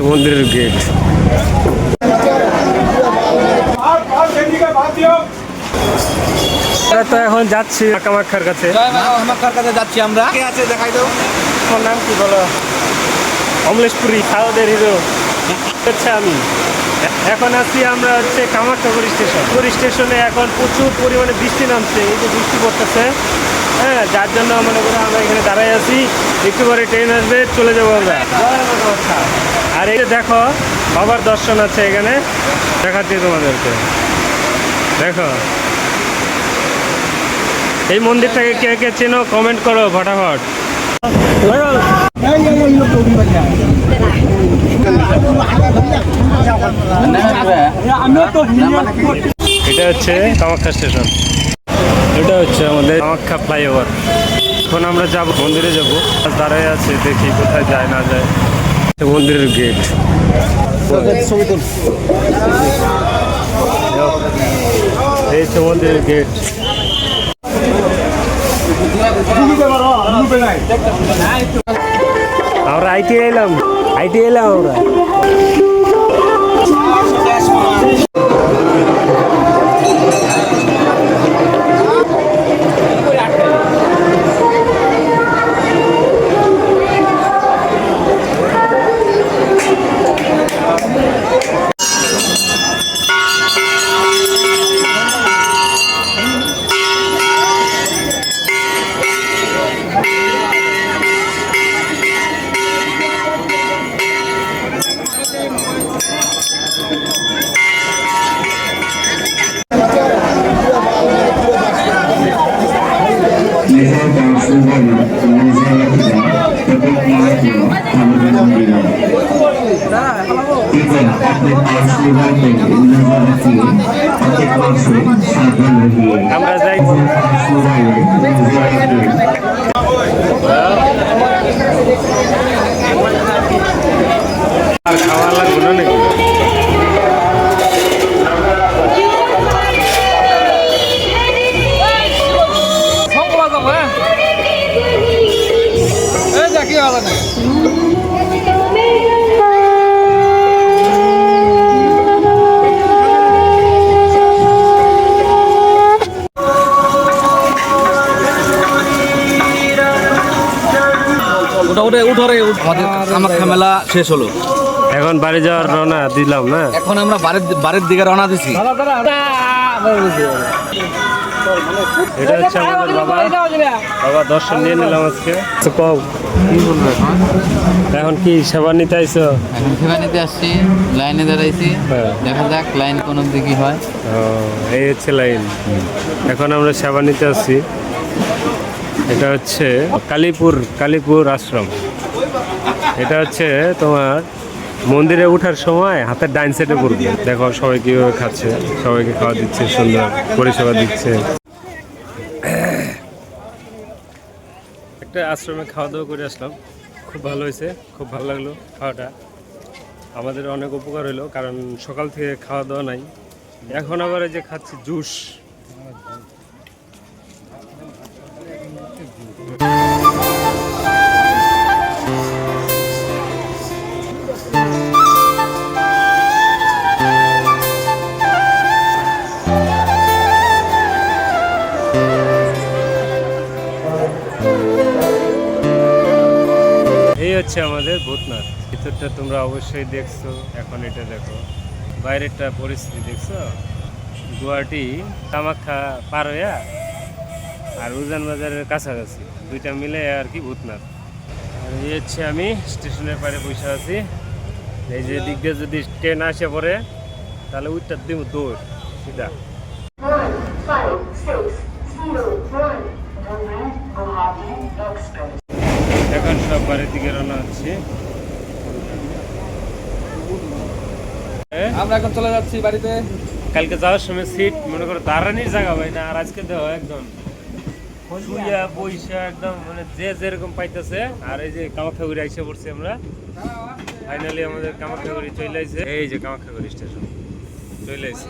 মন্দিরের গেট। আমরা তো এখন যাচ্ছি কামাখ্যার কাছে। যাচ্ছি আমরা। কে আছে দেখাই দাও। তোমার নাম কি বলো? অমলেশপুরি সাউদের হিরো। আচ্ছা, আমি এখন আছি আমরা হচ্ছে কামাখ্যাগুড়ি স্টেশন। গুড়ি স্টেশনে এখন প্রচুর পরিমাণে বৃষ্টি নামছে, এই যে বৃষ্টি পড়তেছে, হ্যাঁ, যার জন্য মনে করো আমরা এখানে দাঁড়াই আছি। একটু পরে ট্রেন আসবে, চলে যাবো আমরা। আর এই যে দেখো বাবার দর্শন আছে এখানে, দেখাচ্ছি তোমাদেরকে। দেখো এই মন্দিরটাকে কে কে চেনো কমেন্ট করো ফটাফট। এটা হচ্ছে কামাখ্যা স্টেশন, এটা হচ্ছে আমাদের কামাখ্যা ফ্লাইওভার। এখন আমরা যাব মন্দিরে, যাবো দাঁড়াই আছে, দেখি কোথায় যায় না যায়। মন্দিরের গেট। এই তো মন্দিরের গেট। আমরা আইটি এলাম আমরা। আমরা যাই খাওয়া লাগবে না নাকি? কামাখ্যা মেলা শেষ হলো, এখন বাড়ি যাওয়ার রওনা দিলাম না। এখন আমরা বাড়ির দিকে রওনা দিছি। এটা হচ্ছে আমাদের বাবা দর্শন নিয়ে নিলাম আজকে। কি বলবো এখন, কি সেবা নিতে আইছো? এখন সেবা নিতে আসছি, লাইনে দাঁড়াইছি, দেখা যাক লাইন কোন দিকে হয়। এই হচ্ছে লাইন। এখন আমরা সেবা নিতে আসছি। এটা হচ্ছে কালীপুর আশ্রম। এটা হচ্ছে তোমার মন্দিরে ওঠার সময় হাতের ডাইন সাইডে পড়বে। দেখো সবাই কীভাবে খাচ্ছে, সবাইকে খাওয়া দিচ্ছে, সুন্দর পরিষেবা দিচ্ছে। একটা আশ্রমে খাওয়া দাওয়া করে আসলাম, খুব ভালো হয়েছে, খুব ভালো লাগলো খাওয়াটা। আমাদের অনেক উপকার হলো, কারণ সকাল থেকে খাওয়া দাওয়া নাই। এখন আবার এই যে খাচ্ছি জুস। এই হচ্ছে আমাদের ভূতনাথ। ভিতরটা তোমরা অবশ্যই দেখছো, এখন এটা দেখো, বাইরেরটা পরিস্থিতি দেখছো। গুয়াহাটি কামাখ্যা পার হইয়া আর উজান বাজারের কাছাকাছি, দুইটা মিলে আর কি ভূতনাথ। আর এই হচ্ছে আমি স্টেশনের পাড়ে বসে আছি। এই যে দিক দিয়ে যদি ট্রেন আসে পড়ে, তাহলে উইটার দিব দৌড় সিধা। এখন সব বাড়ির দিকে রওনা হচ্ছে। আমরা এখন চলে যাচ্ছি বাড়িতে। কালকে যাওয়ার সময় সিট মনে করো দাঁড়ানির জায়গা ভাই না, আর আজকে দেওয়া একদম শুইয়া বইসা একদম মানে যে যেরকম পাইতেছে। আর এই যে কামাখ্যাগুড়ি আইসে পড়ছি আমরা, ফাইনালি আমাদের কামাখ্যাগুড়ি চলে আইছে। এই যে কামাখ্যাগুড়ি স্টেশন চলে আইছে।